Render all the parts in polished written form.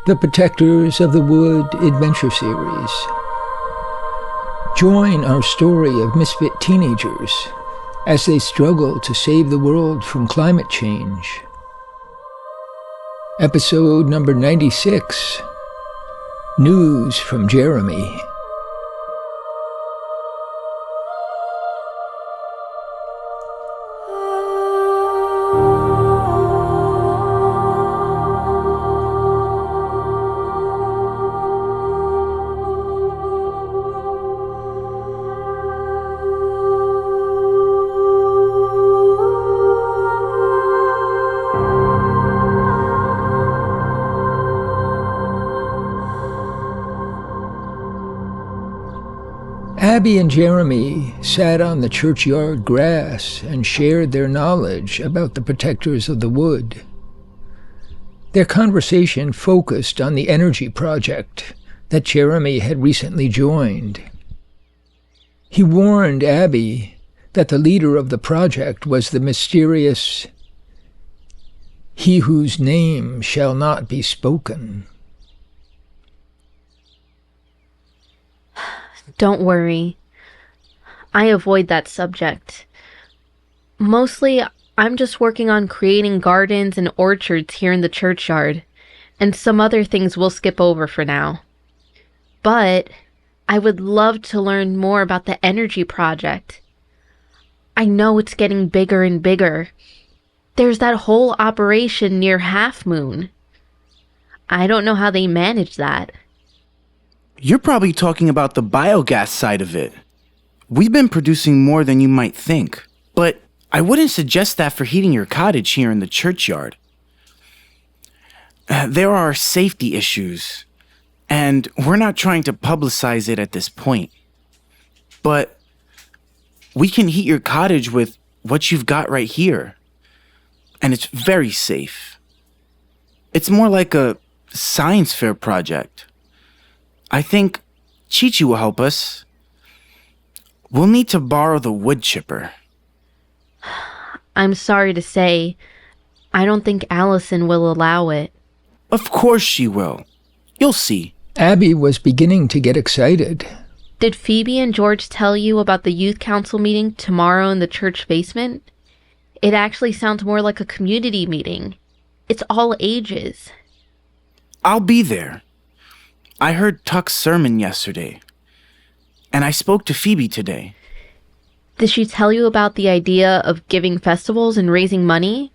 The Protectors of the Wood Adventure Series. Join our story of misfit teenagers as they struggle to save the world from climate change. Episode number 96. News from Jeremy. Abby and Jeremy sat on the churchyard grass and shared their knowledge about the Protectors of the Wood. Their conversation focused on the energy project that Jeremy had recently joined. He warned Abby that the leader of the project was the mysterious "He whose name shall not be spoken." Don't worry. I avoid that subject. Mostly, I'm just working on creating gardens and orchards here in the churchyard, and some other things we'll skip over for now. But I would love to learn more about the energy project. I know it's getting bigger and bigger. There's that whole operation near Half Moon. I don't know how they manage that. You're probably talking about the biogas side of it. We've been producing more than you might think, but I wouldn't suggest that for heating your cottage here in the churchyard. There are safety issues, and we're not trying to publicize it at this point. But we can heat your cottage with what you've got right here, and it's very safe. It's more like a science fair project. I think Chi-Chi will help us. We'll need to borrow the wood chipper. I'm sorry to say, I don't think Allison will allow it. Of course she will. You'll see. Abby was beginning to get excited. Did Phoebe and George tell you about the youth council meeting tomorrow in the church basement? It actually sounds more like a community meeting. It's all ages. I'll be there. I heard Tuck's sermon yesterday, and I spoke to Phoebe today. Did she tell you about the idea of giving festivals and raising money?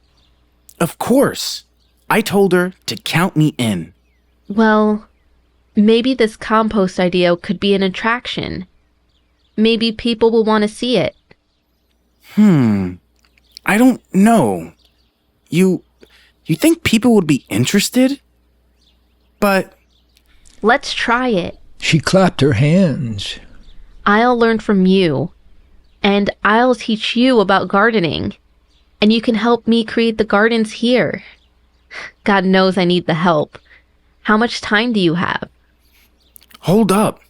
Of course. I told her to count me in. Well, maybe this compost idea could be an attraction. Maybe people will want to see it. I don't know. You think people would be interested? But let's try it. She clapped her hands. I'll learn from you, and I'll teach you about gardening, and you can help me create the gardens here. God knows I need the help. How much time do you have? Hold up.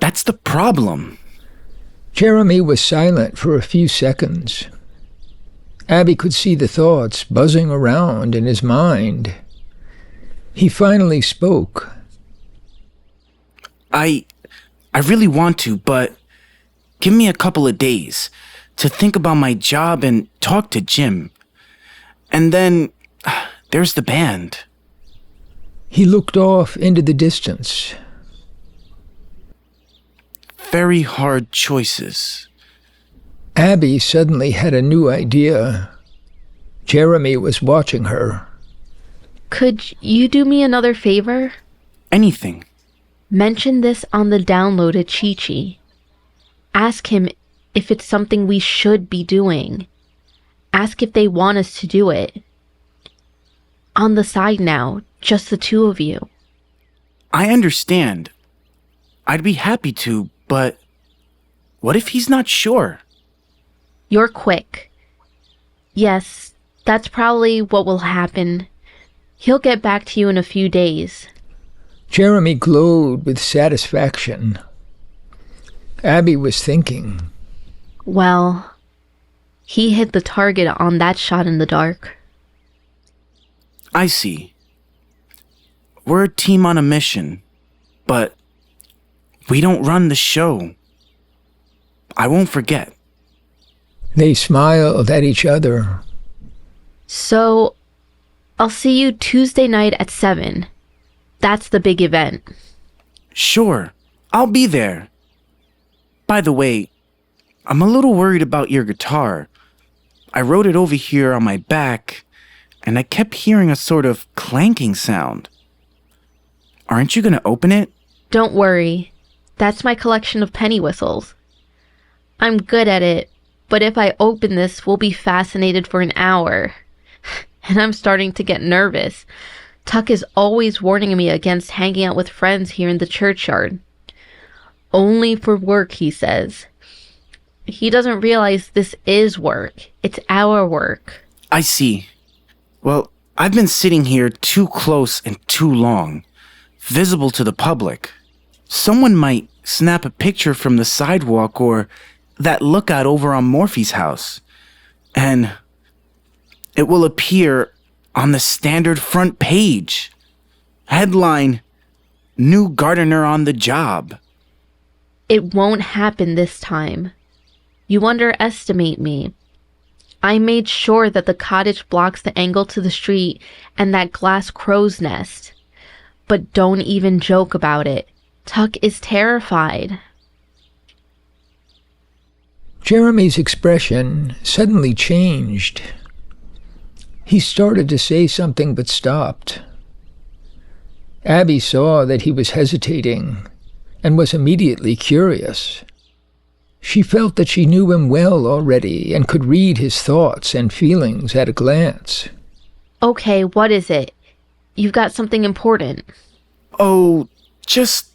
That's the problem. Jeremy was silent for a few seconds. Abby could see the thoughts buzzing around in his mind. He finally spoke. I really want to, but give me a couple of days to think about my job and talk to Jim. And then there's the band. He looked off into the distance. Very hard choices. Abby suddenly had a new idea. Jeremy was watching her. Could you do me another favor? Anything. Mention this on the download to Chi-Chi. Ask him if it's something we should be doing. Ask if they want us to do it. On the side now, just the two of you. I understand. I'd be happy to, but what if he's not sure? You're quick. Yes, that's probably what will happen. He'll get back to you in a few days. Jeremy glowed with satisfaction. Abby was thinking. Well, he hit the target on that shot in the dark. I see. we're a team on a mission, but we don't run the show. I won't forget. They smiled at each other. So, I'll see you Tuesday night at 7. That's the big event. Sure, I'll be there. By the way, I'm a little worried about your guitar. I rode it over here on my back, and I kept hearing a sort of clanking sound. Aren't you going to open it? Don't worry. That's my collection of penny whistles. I'm good at it, but if I open this, we'll be fascinated for an hour. And I'm starting to get nervous. Tuck is always warning me against hanging out with friends here in the churchyard. Only for work, he says. He doesn't realize this is work. It's our work. I see. Well, I've been sitting here too close and too long, visible to the public. Someone might snap a picture from the sidewalk or that lookout over on Morphe's house, and it will appear on the standard front page. Headline, New Gardener on the Job. It won't happen this time. You underestimate me. I made sure that the cottage blocks the angle to the street and that glass crow's nest. But don't even joke about it. Tuck is terrified. Jeremy's expression suddenly changed. He started to say something but stopped. Abby saw that he was hesitating and was immediately curious. She felt that she knew him well already and could read his thoughts and feelings at a glance. Okay, what is it? You've got something important. Oh, just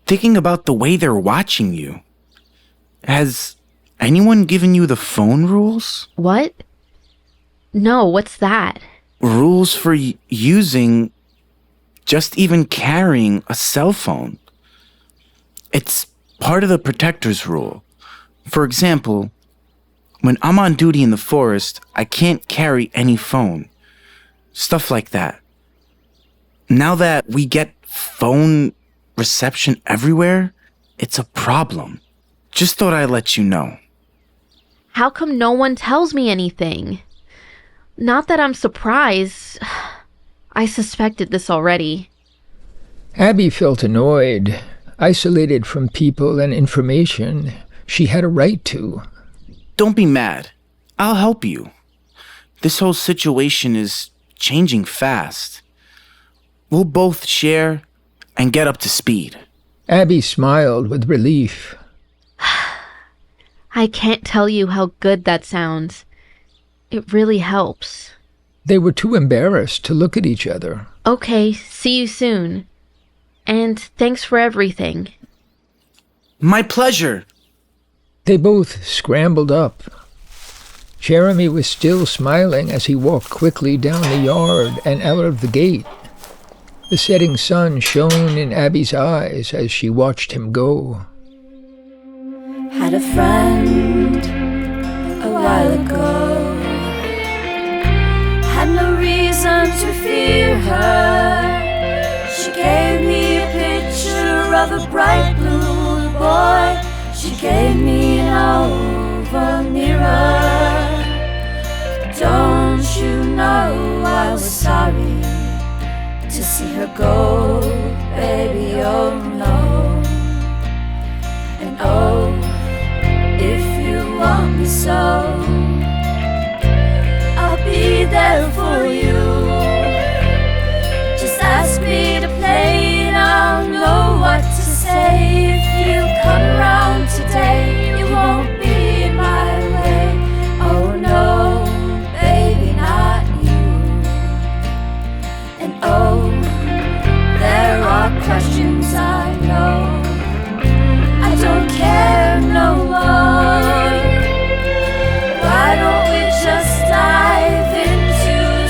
thinking about the way they're watching you. Has anyone given you the phone rules? What? No, what's that? Rules for using, just even carrying a cell phone. It's part of the protector's rule. For example, when I'm on duty in the forest, I can't carry any phone. Stuff like that. Now that we get phone reception everywhere, it's a problem. Just thought I'd let you know. How come no one tells me anything? Not that I'm surprised. I suspected this already. Abby felt annoyed, isolated from people and information she had a right to. Don't be mad. I'll help you. This whole situation is changing fast. We'll both share and get up to speed. Abby smiled with relief. I can't tell you how good that sounds. It really helps. They were too embarrassed to look at each other. Okay, see you soon. And thanks for everything. My pleasure. They both scrambled up. Jeremy was still smiling as he walked quickly down the yard and out of the gate. The setting sun shone in Abby's eyes as she watched him go. Had a friend a while ago. Had no reason to fear her. She gave me a picture of a bright blue boy. She gave me an oval mirror. Don't you know I was sorry to see her go, baby, oh no. And oh, if you want me so, I'll be there for you. Just ask me to play and I'll know what to say. If you come around today, you won't be in my way. Oh no, baby, not you. And oh, there are questions I know. I don't care no more. Why don't we just dive into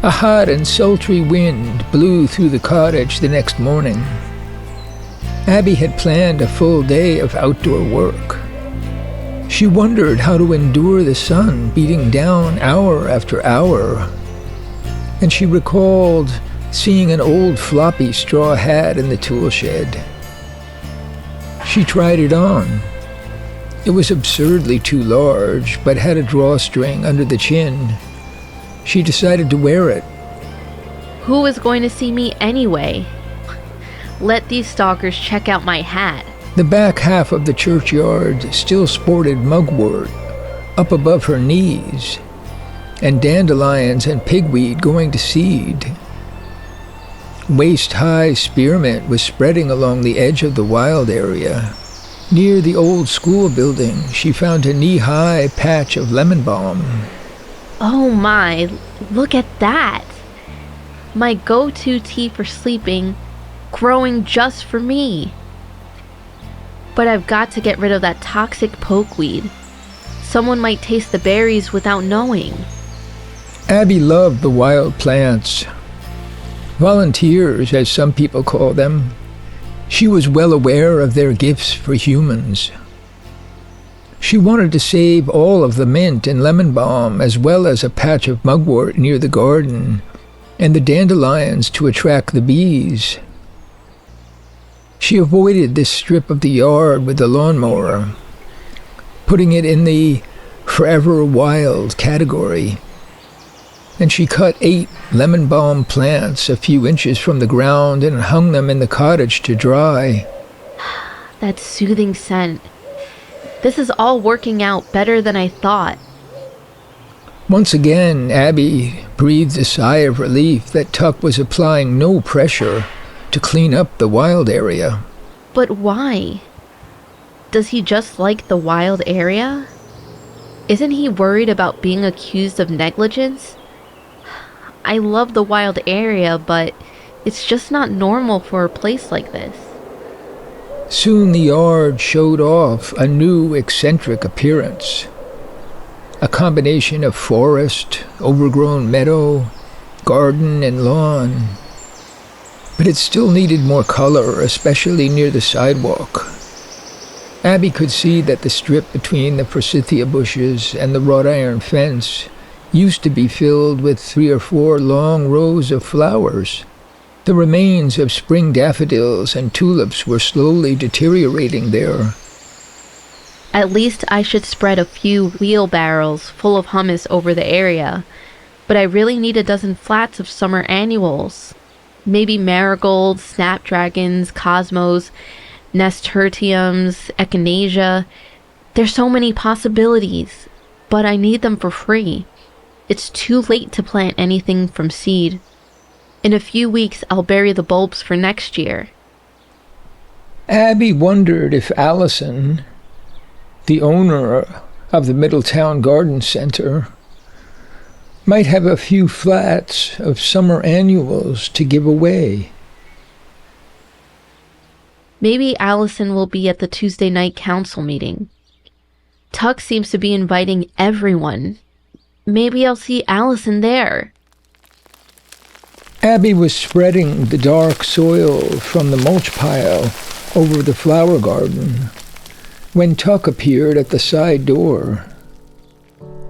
A hot and sultry wind blew through the cottage the next morning. Abby had planned a full day of outdoor work. She wondered how to endure the sun beating down hour after hour, and she recalled seeing an old floppy straw hat in the tool shed. She tried it on. It was absurdly too large, but had a drawstring under the chin. She decided to wear it. Who was going to see me anyway? Let these stalkers check out my hat. The back half of the churchyard still sported mugwort up above her knees, and dandelions and pigweed going to seed. Waist-high spearmint was spreading along the edge of the wild area. Near the old school building, she found a knee-high patch of lemon balm. Oh my, look at that! My go-to tea for sleeping, growing just for me. But I've got to get rid of that toxic pokeweed. Someone might taste the berries without knowing. Abby loved the wild plants. Volunteers, as some people call them. She was well aware of their gifts for humans. She wanted to save all of the mint and lemon balm, as well as a patch of mugwort near the garden, and the dandelions to attract the bees. She avoided this strip of the yard with the lawnmower, putting it in the forever wild category. And she cut 8 lemon balm plants a few inches from the ground and hung them in the cottage to dry. That soothing scent. This is all working out better than I thought. Once again, Abby breathed a sigh of relief that Tuck was applying no pressure to clean up the wild area. But why? Does he just like the wild area? Isn't he worried about being accused of negligence? I love the wild area, but it's just not normal for a place like this. Soon the yard showed off a new eccentric appearance. A combination of forest, overgrown meadow, garden, and lawn. But it still needed more color, especially near the sidewalk. Abby could see that the strip between the forsythia bushes and the wrought iron fence used to be filled with 3 or 4 long rows of flowers. The remains of spring daffodils and tulips were slowly deteriorating there. At least I should spread a few wheelbarrows full of hummus over the area, but I really need a dozen flats of summer annuals. Maybe marigolds, snapdragons, cosmos, nasturtiums, echinacea. There's so many possibilities, but I need them for free. It's too late to plant anything from seed. In a few weeks, I'll bury the bulbs for next year. Abby wondered if Allison, the owner of the Middletown Garden Center, might have a few flats of summer annuals to give away. Maybe Allison will be at the Tuesday night council meeting. Tuck seems to be inviting everyone. Maybe I'll see Allison there. Abby was spreading the dark soil from the mulch pile over the flower garden when Tuck appeared at the side door.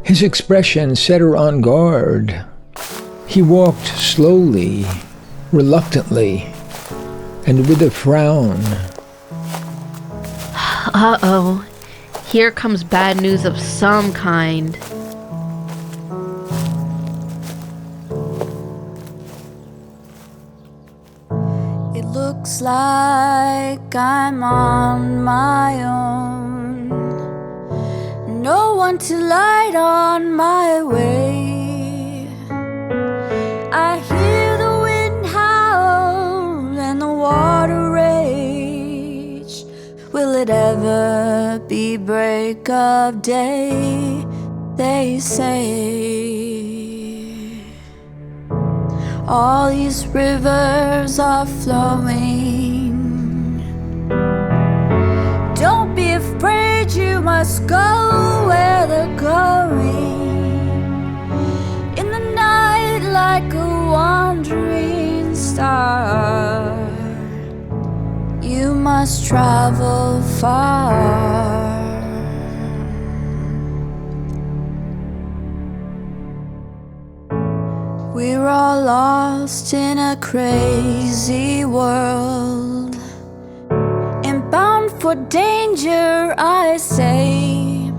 His expression set her on guard. He walked slowly, reluctantly, and with a frown. Uh-oh. Here comes bad news of some kind. It looks like I'm on my own. No one to light on my way. I hear the wind howl and the water rage. Will it ever be break of day? They say all these rivers are flowing. Don't be afraid, you must go where they're going. In the night like a must travel far. We're all lost in a crazy world, and bound for danger, I say.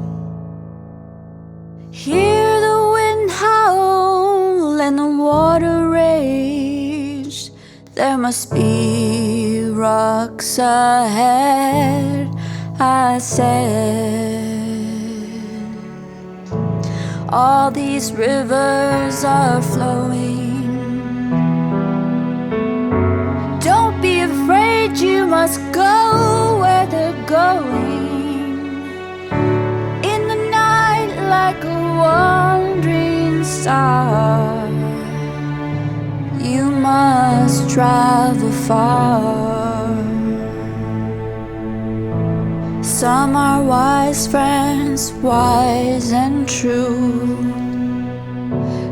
Hear the wind howl and the water rage. There must be rocks ahead, I said. All these rivers are flowing. Don't be afraid, you must go where they're going. In the night, like a wandering star, you must travel far. Some are wise friends, wise and true,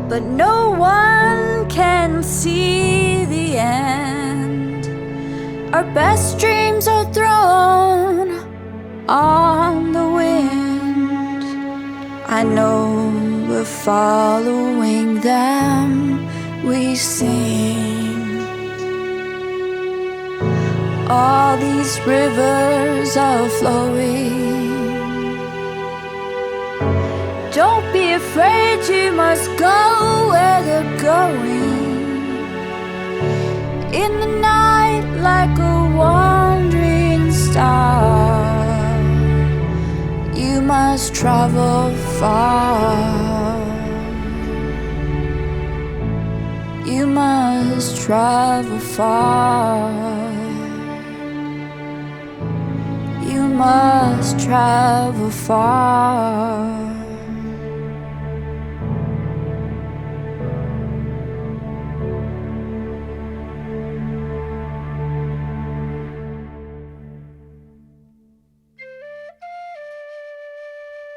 but no one can see the end. Our best dreams are thrown on the wind. I know we're following them, we sing. All these rivers are flowing. Don't be afraid, you must go where they're going. In the night, like a wandering star, you must travel far. You must travel far. You must travel far.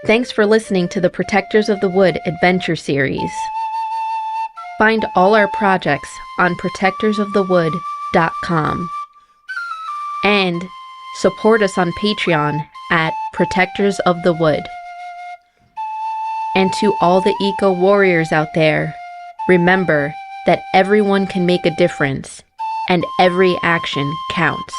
Thanks for listening to the Protectors of the Wood adventure series. Find all our projects on protectorsofthewood.com. And support us on Patreon at Protectors of the Wood. And to all the eco warriors out there, remember that everyone can make a difference and every action counts.